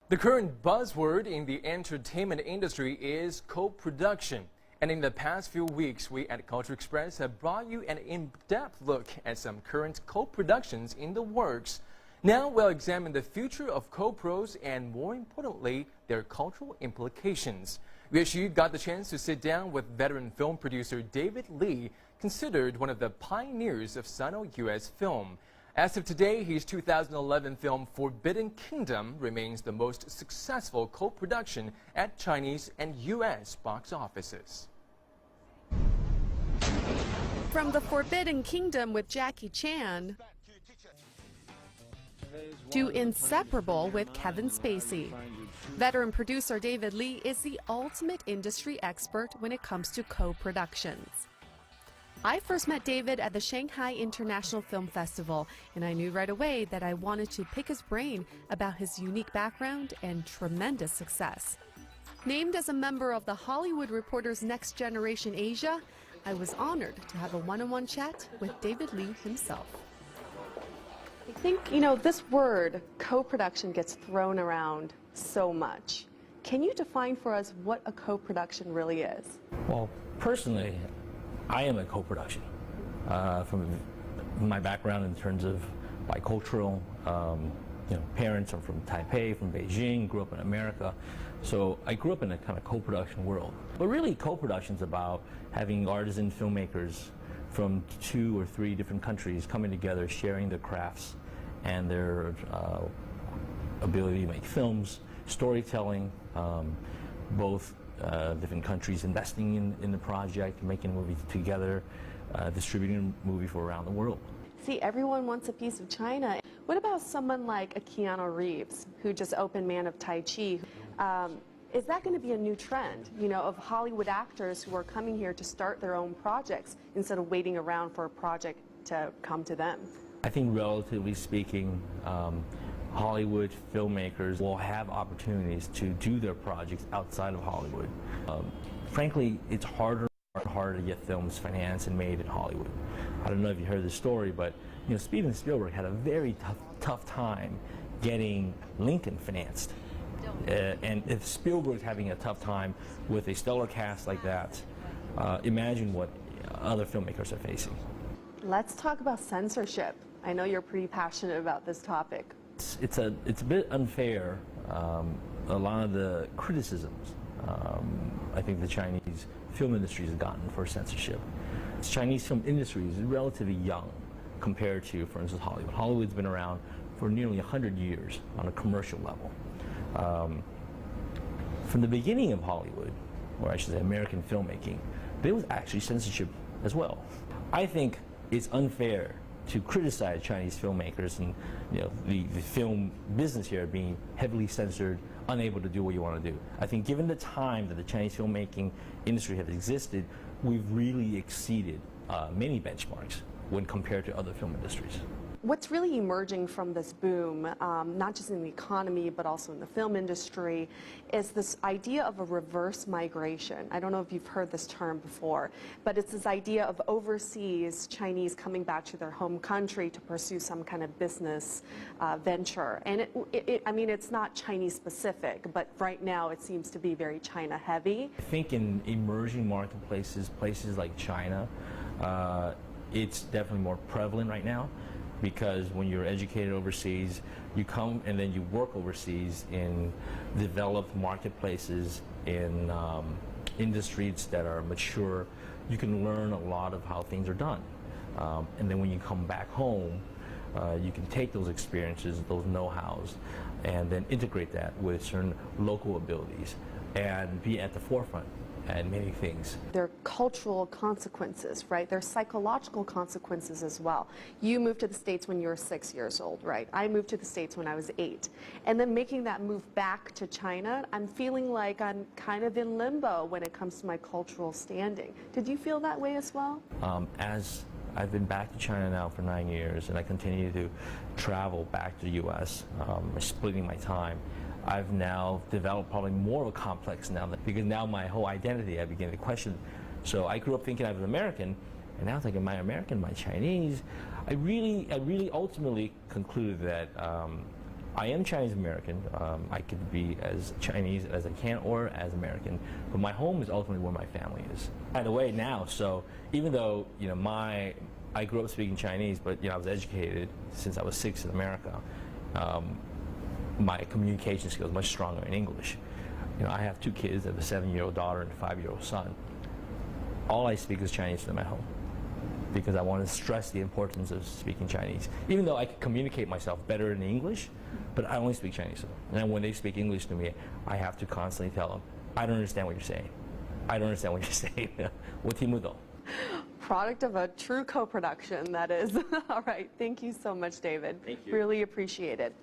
The current buzzword in the entertainment industry is co-production. And in the past few weeks, we at Culture Express have brought you an in-depth look at some current co-productions in the works. Now we'll examine the future of co-pros and, more importantly, their cultural implications. Yue Xu got the chance to sit down with veteran film producer David Lee, considered one of the pioneers of Sino-US film. As of today, his 2011 film Forbidden Kingdom remains the most successful co-production at Chinese and U.S. box offices. From The Forbidden Kingdom with Jackie Chan to Inseparable with Kevin Spacey, veteran producer David Lee is the ultimate industry expert when it comes to co-productions. I first met David at the Shanghai International Film Festival, and I knew right away that I wanted to pick his brain about his unique background and tremendous success. Named as a member of the Hollywood Reporter's Next Generation Asia, I was honored to have a one-on-one chat with David Lee himself. I think, this word, co-production, gets thrown around so much. Can you define for us what a co-production really is? Well, personally, I am a co-production. From my background in terms of bicultural, parents are from Taipei, from Beijing, grew up in America. So I grew up in a kind of co-production world. But really, co-production is about having artisan filmmakers from 2 or 3 different countries coming together, sharing their crafts and their ability to make films, storytelling, both different countries investing in the project, making a movie together, distributing a movie for around the world. See, everyone wants a piece of China. What about someone like a Keanu Reeves, who just opened Man of Tai Chi? Is that going to be a new trend, of Hollywood actors who are coming here to start their own projects instead of waiting around for a project to come to them? I think, relatively speaking, Hollywood filmmakers will have opportunities to do their projects outside of Hollywood. Frankly, it's harder and harder to get films financed and made in Hollywood. I don't know if you heard the story, but Steven Spielberg had a very tough time getting Lincoln financed. And if Spielberg's having a tough time with a stellar cast like that, imagine what other filmmakers are facing. Let's talk about censorship. I know you're pretty passionate about this topic. It's a bit unfair, a lot of the criticisms I think the Chinese film industry has gotten for censorship. The Chinese film industry is relatively young compared to, for instance, Hollywood. Hollywood's been around for nearly 100 years on a commercial level. From the beginning of Hollywood, or I should say American filmmaking, there was actually censorship as well. I think it's unfair to criticize Chinese filmmakers and the film business here being heavily censored, unable to do what you want to do. I think given the time that the Chinese filmmaking industry has existed, we've really exceeded many benchmarks when compared to other film industries. What's really emerging from this boom, not just in the economy but also in the film industry, is this idea of a reverse migration. I don't know if you've heard this term before, but it's this idea of overseas Chinese coming back to their home country to pursue some kind of business venture. And it's not Chinese specific, but right now it seems to be very China heavy. I think in emerging marketplaces, places like China, it's definitely more prevalent right now. Because when you're educated overseas, you come and then you work overseas in developed marketplaces, in industries that are mature. You can learn a lot of how things are done. And then when you come back home, you can take those experiences, those know-hows, and then integrate that with certain local abilities and be at the forefront and many things. There are cultural consequences, right? There are psychological consequences as well. You moved to the States when you were 6 years old, right? I moved to the States when I was 8. And then making that move back to China, I'm feeling like I'm kind of in limbo when it comes to my cultural standing. Did you feel that way as well? As I've been back to China now for 9 years, and I continue to travel back to the U.S., splitting my time, I've now developed probably more of a complex now, because now my whole identity I begin to question. So I grew up thinking I was American, and now thinking, am I American, am I Chinese? I really ultimately concluded that I am Chinese American. I could be as Chinese as I can or as American, but my home is ultimately where my family is. By the way, now, so even though I grew up speaking Chinese, but I was educated since I was 6 in America. My communication skills are much stronger in English. I have 2 kids. I have a 7-year-old daughter and a 5-year-old son. All I speak is Chinese to them at home because I want to stress the importance of speaking Chinese. Even though I can communicate myself better in English, but I only speak Chinese to them. And when they speak English to me, I have to constantly tell them, I don't understand what you're saying. I don't understand what you're saying. 我听不懂. Product of a true co-production, that is. All right. Thank you so much, David. Thank you. Really appreciate it.